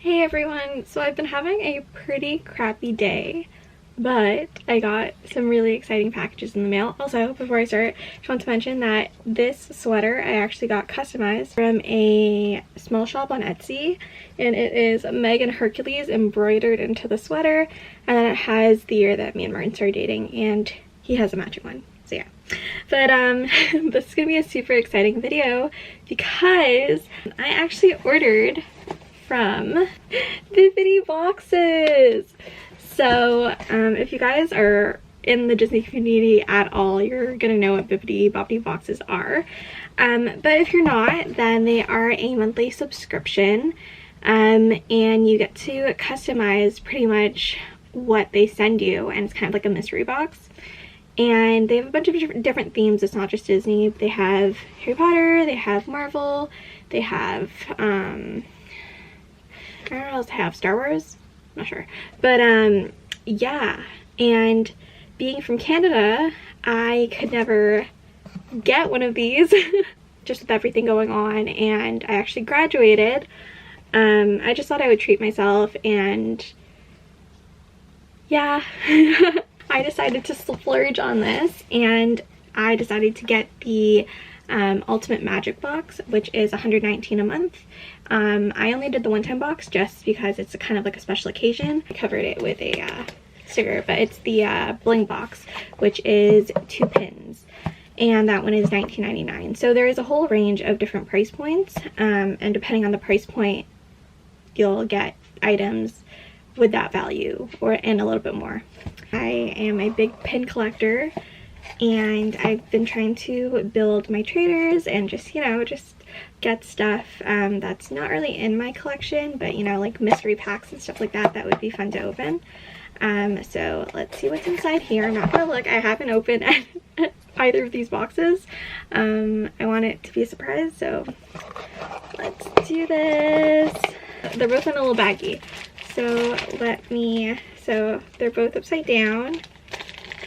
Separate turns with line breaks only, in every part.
Hey everyone, so I've been having a pretty crappy day, but I got some really exciting packages in the mail. Also, before I start, I just want to mention that this sweater I actually got customized from a small shop on Etsy, and it is Megan Hercules embroidered into the sweater, and then it has the year that me and Martin started dating, and he has a matching one. So yeah, but this is gonna be a super exciting video because I actually ordered from Bibbidi Boxes. So if you guys are in the Disney community at all, you're gonna know what Bibbidi Bobbidi boxes are, but if you're not, then they are a monthly subscription, and you get to customize pretty much what they send you, and it's kind of like a mystery box. And they have a bunch of different themes. It's not just Disney. They have Harry Potter, they have Marvel, they have I don't know what else they have, Star Wars? I'm not sure. But yeah, and being from Canada, I could never get one of these just with everything going on, and I actually graduated. I just thought I would treat myself, and yeah. I decided to splurge on this, and I decided to get the Ultimate Magic box, which is $119 a month. I only did the one-time box just because it's kind of like a special occasion. I covered it with a sticker, but it's the bling box, which is 2 pins, and that one is $19.99. So there is a whole range of different price points, and depending on the price point, you'll get items with that value and a little bit more. I am a big pin collector, and I've been trying to build my traders and just, you know, just get stuff that's not really in my collection, but, you know, like mystery packs and stuff like that, that would be fun to open. So let's see what's inside here. I'm not gonna look. I haven't opened either of these boxes. I want it to be a surprise, so let's do this. They're both in a little baggie. So so they're both upside down.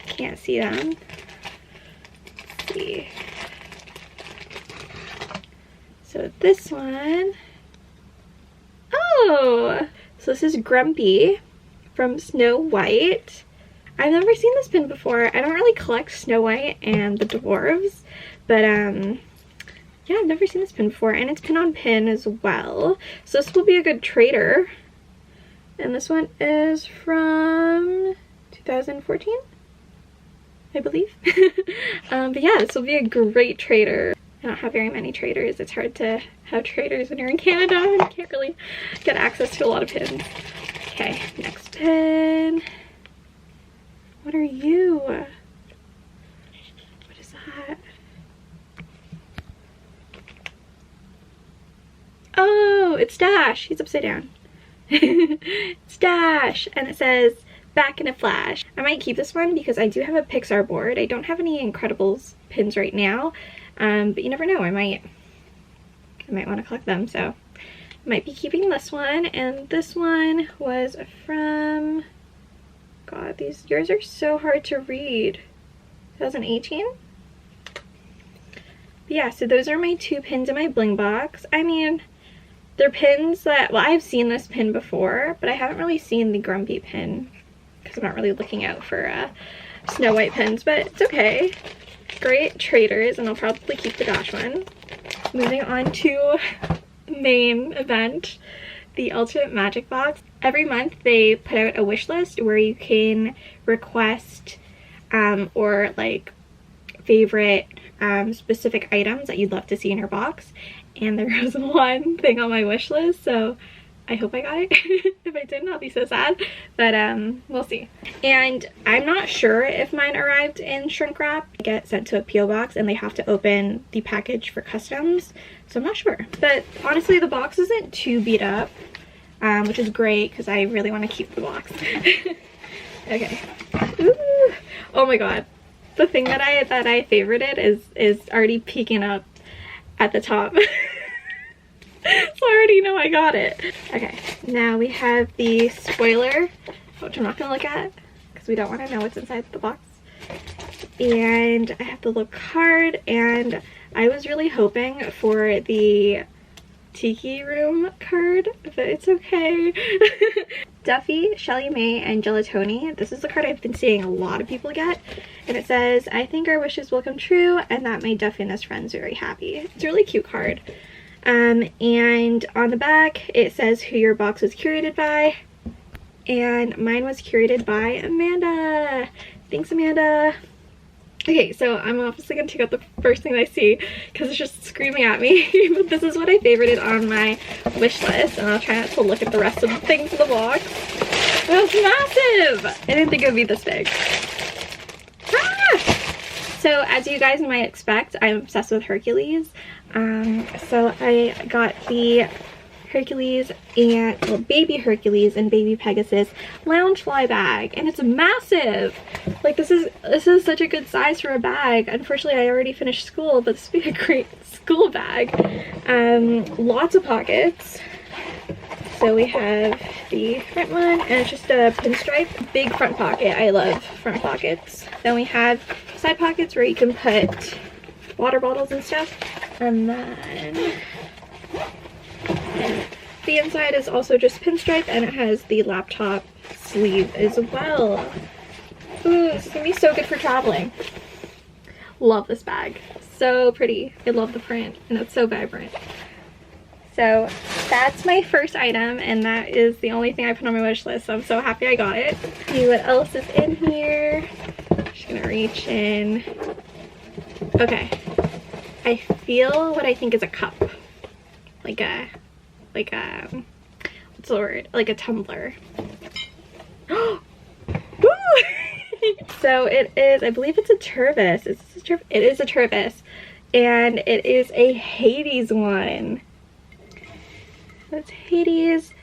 Can't see them. Let's see. So this one, oh, so this is Grumpy from Snow White. I've never seen this pin before. I don't really collect Snow White and the dwarves, but yeah, I've never seen this pin before, and it's pin on pin as well. So this will be a good trader. And this one is from 2014, I believe. But yeah, this will be a great trader. I don't have very many traders. It's hard to have traders when you're in Canada and you can't really get access to a lot of pins. Okay, next pin. What are you? What is that? Oh, it's Dash. He's upside down. It's Dash, and it says back in a flash. I might keep this one because I do have a Pixar board. I don't have any Incredibles pins right now, but you never know, I might want to collect them, so I might be keeping this one. And this one was from, god, these yours are so hard to read, 2018. But yeah, so those are my 2 pins in my bling box. I mean, they're pins that, well, I've seen this pin before, but I haven't really seen the Grumpy pin because I'm not really looking out for Snow White pins, but it's okay. Great traders, and I'll probably keep the Dash one. Moving on to the main event, the Ultimate Magic box. Every month they put out a wish list where you can request or like favorite specific items that you'd love to see in your box. And there was one thing on my wish list, so I hope I got it. If I didn't, I'll be so sad, but we'll see. And I'm not sure if mine arrived in shrink wrap. I get sent to a PO box and they have to open the package for customs, so I'm not sure. But honestly, the box isn't too beat up, which is great because I really want to keep the box. Okay. Ooh. Oh my god, the thing that I favorited is already peeking up at the top. So I already know I got it. Okay, now we have the spoiler, which I'm not gonna look at because we don't want to know what's inside the box. And I have the little card, and I was really hoping for the tiki room card, but it's okay. Duffy, Shelly Mae, and Gelatoni. This is the card I've been seeing a lot of people get, and it says, I think our wishes will come true and that made Duffy and his friends very happy. It's a really cute card. And on the back it says who your box was curated by, and mine was curated by Amanda. Thanks, Amanda. Okay, so I'm obviously gonna take out the first thing I see because it's just screaming at me. But this is what I favorited on my wish list, and I'll try not to look at the rest of the things in the box. That's massive! I didn't think it would be this big. Ah! So as you guys might expect, I'm obsessed with Hercules. So I got the Hercules and, well, baby Hercules and baby Pegasus Loungefly bag, and it's massive. Like, this is such a good size for a bag. Unfortunately, I already finished school, but this would be a great school bag. Lots of pockets. So we have the front one, and it's just a pinstripe big front pocket. I love front pockets. Then we have side pockets where you can put water bottles and stuff, and then the inside is also just pinstripe, and it has the laptop sleeve as well. Ooh, this is gonna be so good for traveling. Love this bag. So pretty. I love the print, and it's so vibrant. So that's my first item, and that is the only thing I put on my wish list, so I'm so happy I got it. See what else is in here. Just gonna reach in. Okay. I feel what I think is a cup. Like a what's the word? Like a tumbler. So it is, I believe it's a Turvis. It is a Turvis, and it is a Hades one. That's Hades,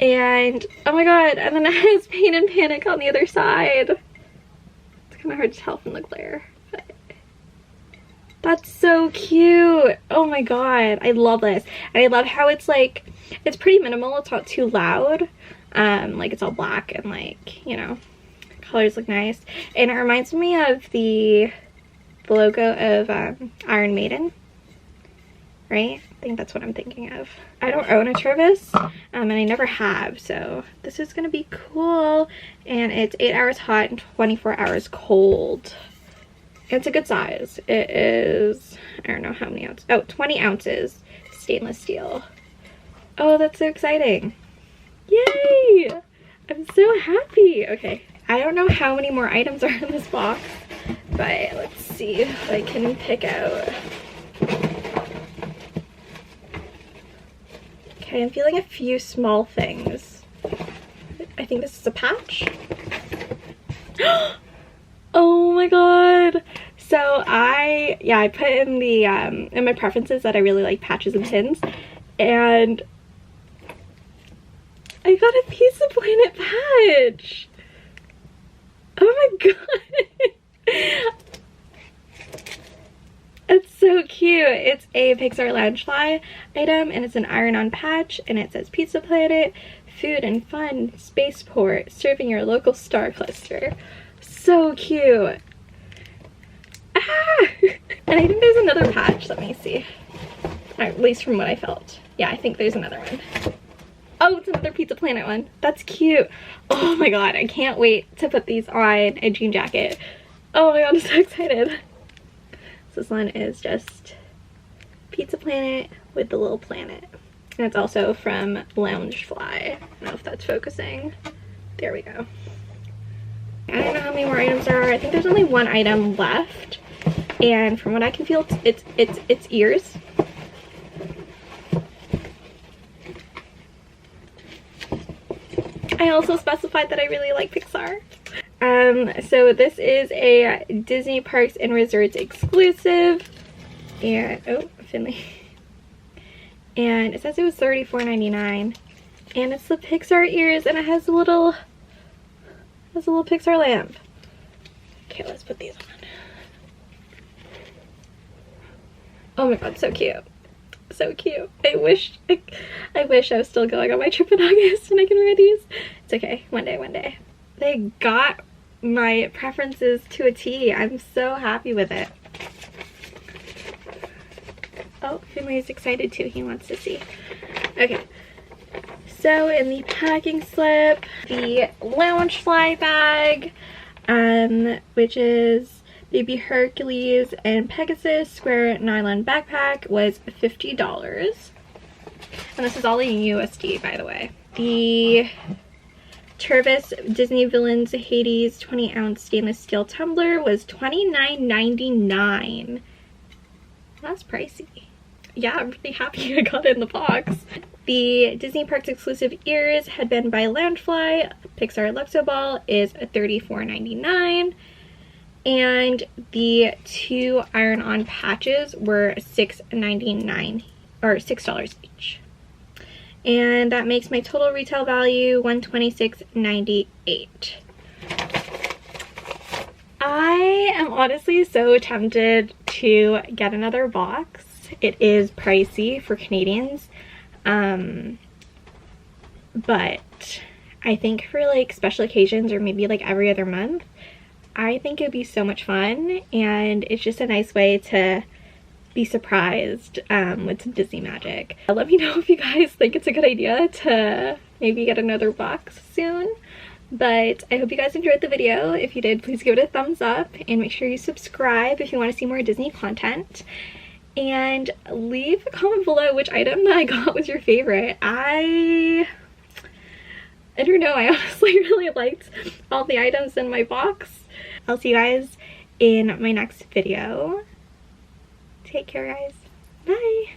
and oh my god, and then it has Pain and Panic on the other side. It's kind of hard to tell from the glare, but that's so cute. Oh my god, I love this. And I love how it's like, it's pretty minimal, it's not too loud. Like, it's all black, and like, you know, colors look nice. And it reminds me of the logo of Iron Maiden, right? I think that's what I'm thinking of. I don't own a Turvis, and I never have, so this is gonna be cool. And it's 8 hours hot and 24 hours cold. It's a good size. It is, I don't know how many ounces. Oh, 20 ounces stainless steel. Oh, that's so exciting. Yay! I'm so happy. Okay, I don't know how many more items are in this box, but let's see if I can pick out. Okay, I'm feeling a few small things. I think this is a patch. Oh my god. So I put in the in my preferences that I really like patches and pins, and I got a Pizza Planet patch. Oh my god. It's so cute. It's a Pixar Loungefly item, and it's an iron-on patch, and it says Pizza Planet, food and fun, spaceport, serving your local star cluster. So cute. Ah! And I think there's another patch. Let me see. Or at least from what I felt. Yeah, I think there's another one. Oh, it's another Pizza Planet one. That's cute. Oh my god, I can't wait to put these on a jean jacket. Oh my god, I'm so excited. This one is just Pizza Planet with the little planet. And it's also from Loungefly. I don't know if that's focusing. There we go. I don't know how many more items there are. I think there's only one item left. And from what I can feel, it's ears. I also specified that I really like Pixar. So this is a Disney Parks and Resorts exclusive, and oh, Finley. And it says it was $34.99, and it's the Pixar ears, and it has a little Pixar lamp. Okay, let's put these on. Oh my god, so cute. So cute. I wish I was still going on my trip in August and I can wear these. It's okay, one day. They got my preferences to a T. I'm so happy with it. Oh, Finley's excited too. He wants to see. Okay. So in the packing slip, the Loungefly bag, which is Baby Hercules and Pegasus square nylon backpack, was $50. And this is all in USD, by the way. The Tervis Disney Villains Hades 20-ounce stainless steel tumbler was $29.99. That's pricey. Yeah, I'm really happy I got it in the box. The Disney Parks exclusive ears headband by Loungefly Pixar Luxo Ball is $34.99. And the 2 iron-on patches were $6.99 or $6 each. And that makes my total retail value $126.98. I am honestly so tempted to get another box. It is pricey for Canadians, but I think for like special occasions or maybe like every other month, I think it'd be so much fun, and it's just a nice way to be surprised with some Disney magic. Let me know if you guys think it's a good idea to maybe get another box soon. But I hope you guys enjoyed the video. If you did, please give it a thumbs up and make sure you subscribe if you want to see more Disney content. And leave a comment below which item that I got was your favorite. I don't know, I honestly really liked all the items in my box. I'll see you guys in my next video. Take care, guys. Bye!